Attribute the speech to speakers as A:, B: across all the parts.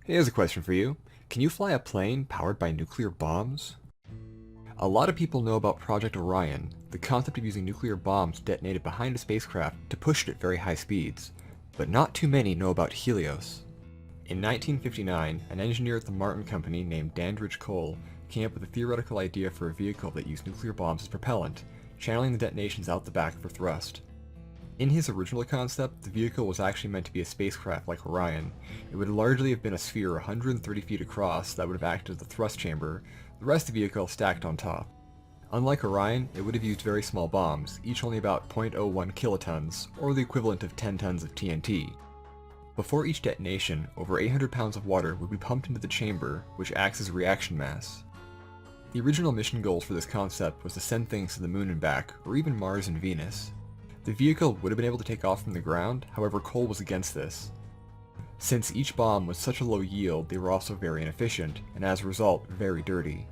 A: Here's a question for you. Can you fly a plane powered by nuclear bombs? A lot of people know about Project Orion, the concept of using nuclear bombs detonated behind a spacecraft to push it at very high speeds, but not too many know about Helios. In 1959, an engineer at the Martin Company named Dandridge Cole came up with a theoretical idea for a vehicle that used nuclear bombs as propellant, channeling the detonations out the back for thrust. In his original concept, the vehicle was actually meant to be a spacecraft like Orion. It would largely have been a sphere 130 feet across that would have acted as the thrust chamber, the rest of the vehicle stacked on top. Unlike Orion, it would have used very small bombs, each only about 0.01 kilotons, or the equivalent of 10 tons of TNT. Before each detonation, over 800 pounds of water would be pumped into the chamber, which acts as a reaction mass. The original mission goals for this concept was to send things to the moon and back, or even Mars and Venus. The vehicle would have been able to take off from the ground, however Cole was against this. Since each bomb was such a low yield, they were also very inefficient, and as a result, very dirty.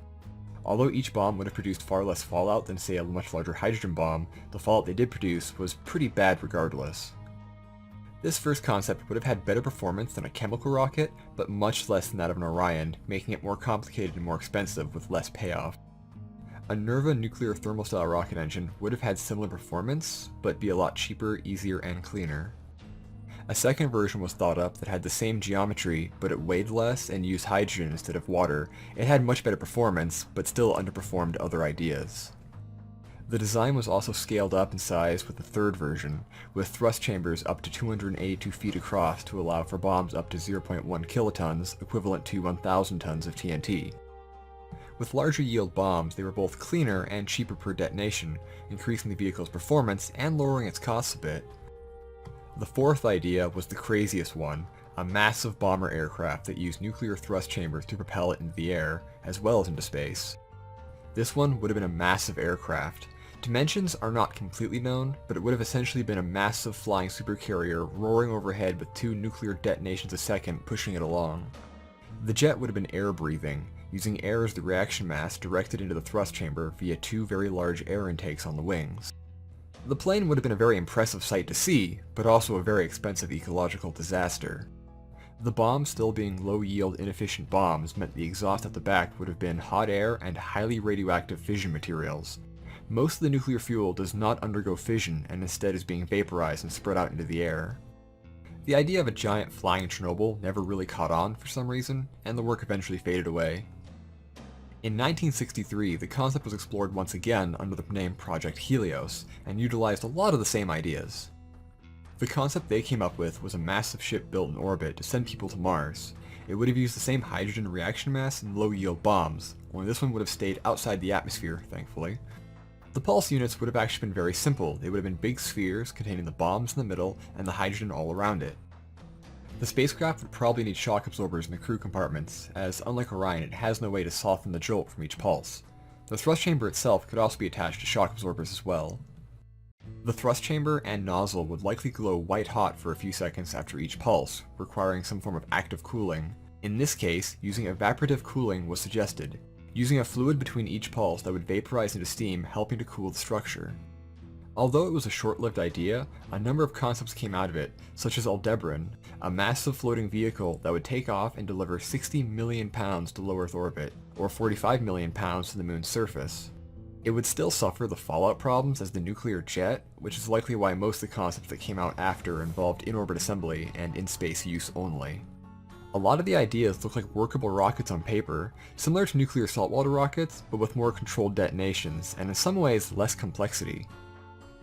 A: Although each bomb would have produced far less fallout than say a much larger hydrogen bomb, the fallout they did produce was pretty bad regardless. This first concept would have had better performance than a chemical rocket, but much less than that of an Orion, making it more complicated and more expensive with less payoff. A Nerva nuclear thermal style rocket engine would have had similar performance, but be a lot cheaper, easier, and cleaner. A second version was thought up that had the same geometry, but it weighed less and used hydrogen instead of water. It had much better performance, but still underperformed other ideas. The design was also scaled up in size with the third version, with thrust chambers up to 282 feet across to allow for bombs up to 0.1 kilotons, equivalent to 1,000 tons of TNT. With larger yield bombs, they were both cleaner and cheaper per detonation, increasing the vehicle's performance and lowering its costs a bit. The fourth idea was the craziest one, a massive bomber aircraft that used nuclear thrust chambers to propel it into the air, as well as into space. This one would have been a massive aircraft. Dimensions are not completely known, but it would have essentially been a massive flying supercarrier roaring overhead with 2 nuclear detonations a second pushing it along. The jet would have been air-breathing, using air as the reaction mass directed into the thrust chamber via 2 very large air intakes on the wings. The plane would have been a very impressive sight to see, but also a very expensive ecological disaster. The bombs still being low-yield, inefficient bombs meant the exhaust at the back would have been hot air and highly radioactive fission materials. Most of the nuclear fuel does not undergo fission and instead is being vaporized and spread out into the air. The idea of a giant flying Chernobyl never really caught on for some reason, and the work eventually faded away. In 1963, the concept was explored once again under the name Project Helios, and utilized a lot of the same ideas. The concept they came up with was a massive ship built in orbit to send people to Mars. It would have used the same hydrogen reaction mass and low-yield bombs, only this one would have stayed outside the atmosphere, thankfully. The pulse units would have actually been very simple. They would have been big spheres containing the bombs in the middle and the hydrogen all around it. The spacecraft would probably need shock absorbers in the crew compartments, as unlike Orion it has no way to soften the jolt from each pulse. The thrust chamber itself could also be attached to shock absorbers as well. The thrust chamber and nozzle would likely glow white hot for a few seconds after each pulse, requiring some form of active cooling. In this case, using evaporative cooling was suggested, using a fluid between each pulse that would vaporize into steam, helping to cool the structure. Although it was a short-lived idea, a number of concepts came out of it, such as Aldebaran, a massive floating vehicle that would take off and deliver 60 million pounds to low Earth orbit, or 45 million pounds to the moon's surface. It would still suffer the fallout problems as the nuclear jet, which is likely why most of the concepts that came out after involved in-orbit assembly and in-space use only. A lot of the ideas look like workable rockets on paper, similar to nuclear saltwater rockets, but with more controlled detonations, and in some ways less complexity.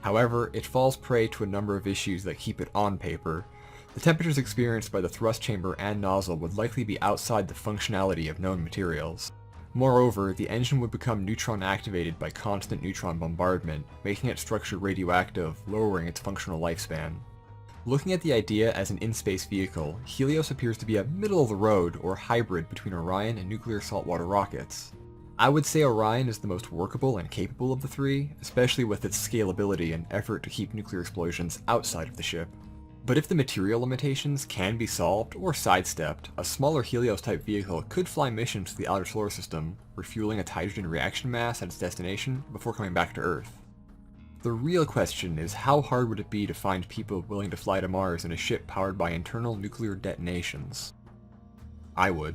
A: However, it falls prey to a number of issues that keep it on paper. The temperatures experienced by the thrust chamber and nozzle would likely be outside the functionality of known materials. Moreover, the engine would become neutron activated by constant neutron bombardment, making its structure radioactive, lowering its functional lifespan. Looking at the idea as an in-space vehicle, Helios appears to be a middle-of-the-road or hybrid between Orion and nuclear saltwater rockets. I would say Orion is the most workable and capable of the three, especially with its scalability and effort to keep nuclear explosions outside of the ship. But if the material limitations can be solved or sidestepped, a smaller Helios-type vehicle could fly missions to the outer solar system, refueling its hydrogen reaction mass at its destination before coming back to Earth. The real question is how hard would it be to find people willing to fly to Mars in a ship powered by internal nuclear detonations? I would.